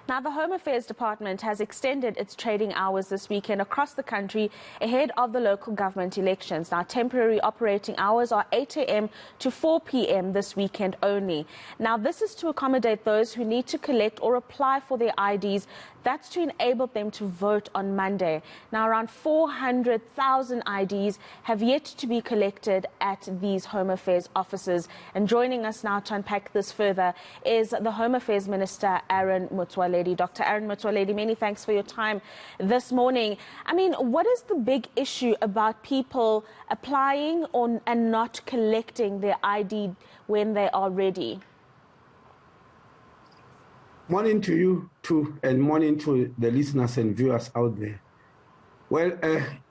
Now, the Home Affairs Department has extended its trading hours this weekend across the country ahead of the local government elections. Now, temporary operating hours are 8 a.m. to 4 p.m. this weekend only. Now, this is to accommodate those who need to collect or apply for their IDs. That's to enable them to vote on Monday. Now, around 400,000 IDs have yet to be collected at these Home Affairs offices. And joining us now to unpack this further is the Home Affairs Minister, Motsoaledi. Dr. Motsoaledi, many thanks for your time this morning. I mean, what is the big issue about people applying and not collecting their ID when they are ready? Morning to you too, and morning to the listeners and viewers out there. Well,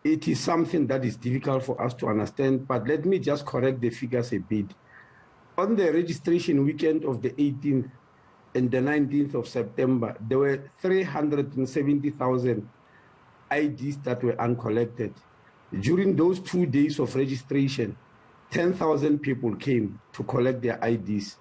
it is something that is difficult for us to understand, but let me just correct the figures a bit. On the registration weekend of the 18th and the 19th of September, there were 370,000 IDs that were uncollected. During those 2 days of registration, 10,000 people came to collect their IDs.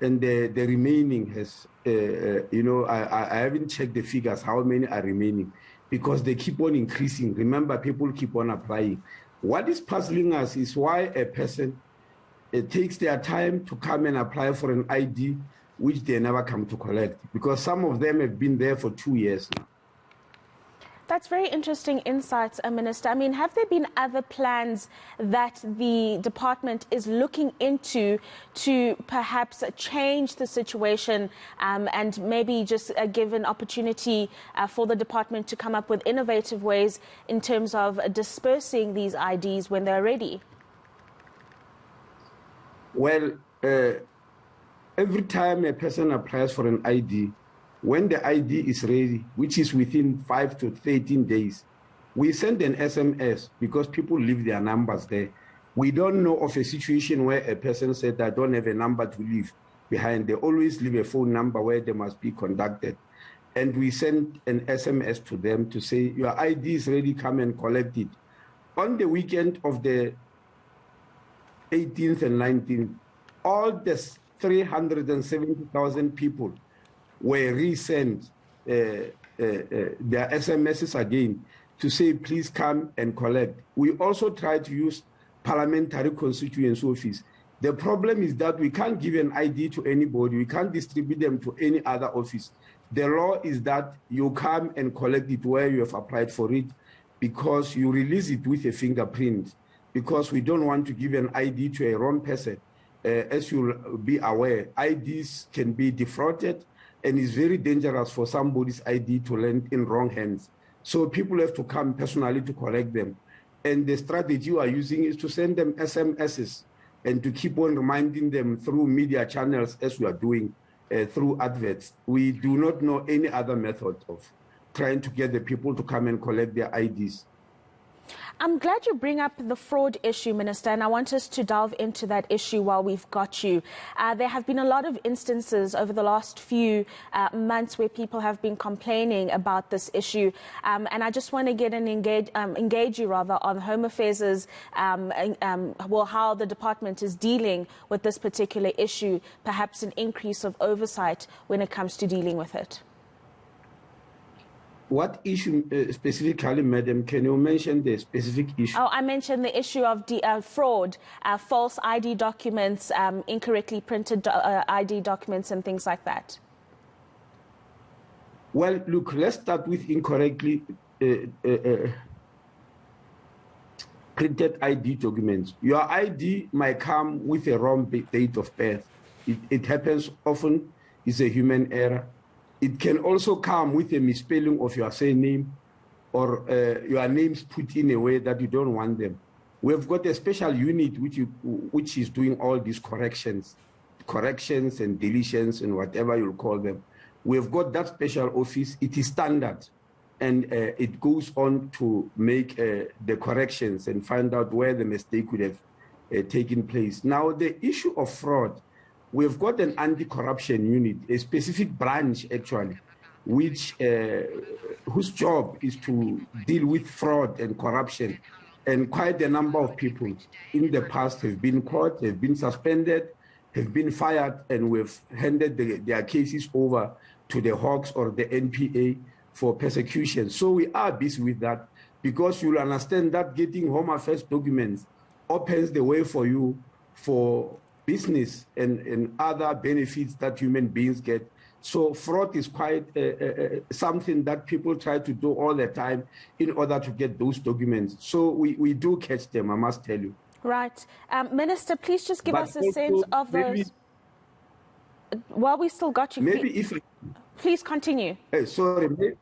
And the remaining has, I haven't checked the figures, how many are remaining, because they keep on increasing. Remember, people keep on applying. What is puzzling us is why a person takes their time to come and apply for an ID, which they never come to collect, because some of them have been there for 2 years now. That's very interesting insights, Minister. I mean, have there been other plans that the department is looking into to perhaps change the situation and maybe just give an opportunity for the department to come up with innovative ways in terms of dispersing these IDs when they're ready? Well, every time a person applies for an ID, when the ID is ready, which is within 5 to 13 days, we send an SMS because people leave their numbers there. We don't know of a situation where a person said, I don't have a number to leave behind. They always leave a phone number where they must be contacted. And we send an SMS to them to say, your ID is ready, come and collect it. On the weekend of the 18th and 19th, all the 370,000 people were resent their SMSs again to say, please come and collect. We also tried to use parliamentary constituency office. The problem is that we can't give an ID to anybody. We can't distribute them to any other office. The law is that you come and collect it where you have applied for it, because you release it with a fingerprint, because we don't want to give an ID to a wrong person. As you'll be aware, IDs can be defrauded, and it's very dangerous for somebody's ID to land in wrong hands. So people have to come personally to collect them. And the strategy we are using is to send them SMSs and to keep on reminding them through media channels, as we are doing through adverts. We do not know any other method of trying to get the people to come and collect their IDs. I'm glad you bring up the fraud issue, Minister, and I want us to delve into that issue while we've got you. There have been a lot of instances over the last few months where people have been complaining about this issue, and I just want to get an engage you on Home Affairs' how the department is dealing with this particular issue, perhaps an increase of oversight when it comes to dealing with it. What issue specifically, Madam? Can you mention the specific issue? Oh, I mentioned the issue of fraud, false ID documents, incorrectly printed ID documents and things like that. Well, look, let's start with incorrectly printed ID documents. Your ID might come with a wrong date of birth. It happens often. It's a human error. It can also come with a misspelling of your surname, or your names put in a way that you don't want them. We've got a special unit which is doing all these corrections and deletions and whatever you'll call them. We've got that special office. It is standard, and it goes on to make the corrections and find out where the mistake would have taken place. Now, the issue of fraud, we've got an anti-corruption unit, a specific branch actually, whose job is to deal with fraud and corruption. And quite a number of people in the past have been caught, have been suspended, have been fired, and we've handed their cases over to the Hawks or the NPA for persecution. So we are busy with that, because you'll understand that getting Home Affairs documents opens the way for you for business and other benefits that human beings get. So fraud is quite something that people try to do all the time in order to get those documents. So we do catch them, I must tell you. Right. Minister, please just give us a sense of those. While we still got you, please continue. Sorry.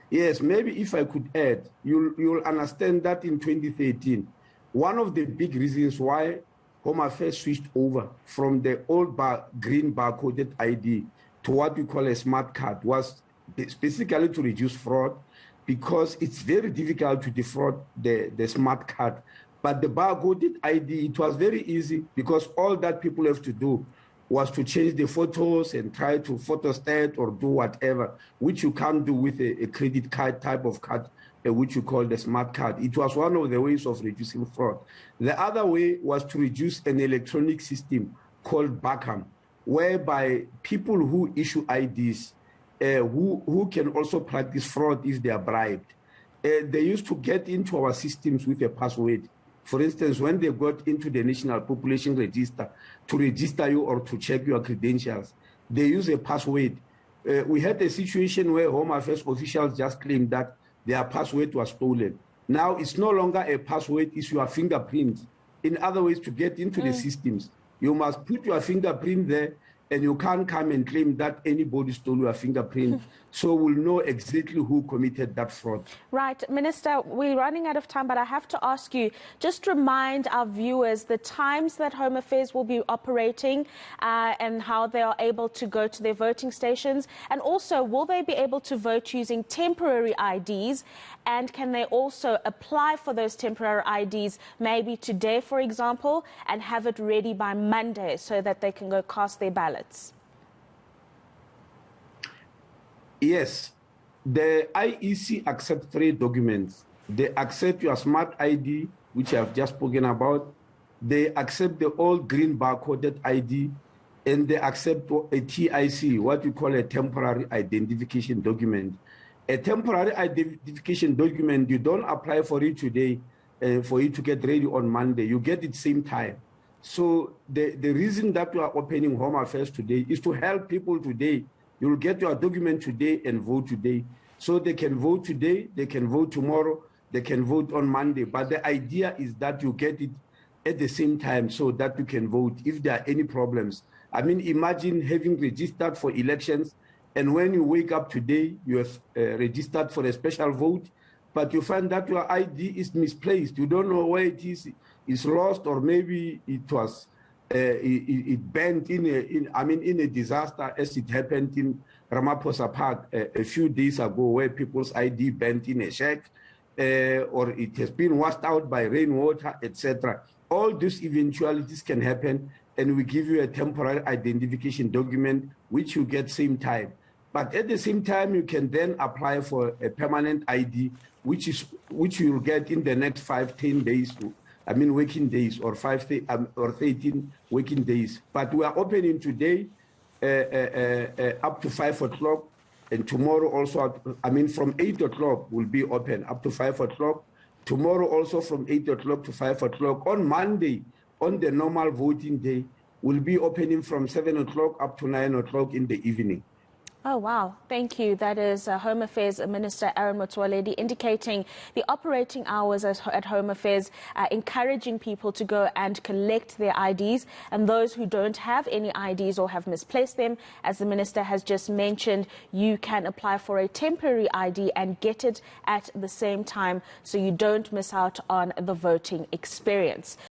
Yes, maybe if I could add, you'll understand that in 2013, one of the big reasons why Home Affairs switched over from the old green barcoded ID to what we call a smart card was specifically to reduce fraud, because it's very difficult to defraud the smart card. But the barcoded ID, it was very easy, because all that people have to do was to change the photos and try to photostat or do whatever, which you can't do with a credit card type of card, which you call the smart card. It was one of the ways of reducing fraud. The other way was to reduce an electronic system called BACAM, whereby people who issue IDs, who can also practice fraud if they are bribed, they used to get into our systems with a password. For instance, when they got into the National Population Register to register you or to check your credentials, they use a password. We had a situation where Home Affairs officials just claimed that their password was stolen. Now it's no longer a password, it's your fingerprint. In other words, to get into the systems, you must put your fingerprint there, and you can't come and claim that anybody stole your fingerprint. So we'll know exactly who committed that fraud. Right. Minister, we're running out of time, but I have to ask you, just remind our viewers the times that Home Affairs will be operating and how they are able to go to their voting stations. And also, will they be able to vote using temporary IDs? And can they also apply for those temporary IDs maybe today, for example, and have it ready by Monday so that they can go cast their ballots? Yes, the IEC accept 3 documents. They accept your smart ID, which I've just spoken about. They accept the old green barcoded ID, and they accept a TIC, what we call a temporary identification document. A temporary identification document, you don't apply for it today for it to get ready on Monday. You get it same time. So the reason that we are opening Home Affairs today is to help people today. You'll get your document today and vote today. So they can vote today, they can vote tomorrow, they can vote on Monday. But the idea is that you get it at the same time so that you can vote if there are any problems. I mean, imagine having registered for elections, and when you wake up today, you have registered for a special vote, but you find that your ID is misplaced. You don't know where it is. It's lost, or maybe it was it bent in a disaster, as it happened in Ramaphosa Park a few days ago, where people's ID bent in a shack, or it has been washed out by rainwater, etc. All these eventualities can happen, and we give you a temporary identification document, which you get same time. But at the same time, you can then apply for a permanent ID, which you will get in the next 5-10 days. Working days, or 13 working days. But we are opening today up to 5 o'clock, and tomorrow also, from 8 o'clock will be open up to 5 o'clock. Tomorrow also from 8 o'clock to 5 o'clock. On Monday, on the normal voting day, we'll be opening from 7 o'clock up to 9 o'clock in the evening. Oh, wow. Thank you. That is Home Affairs Minister Motsoaledi indicating the operating hours at Home Affairs, encouraging people to go and collect their IDs. And those who don't have any IDs or have misplaced them, as the Minister has just mentioned, you can apply for a temporary ID and get it at the same time so you don't miss out on the voting experience.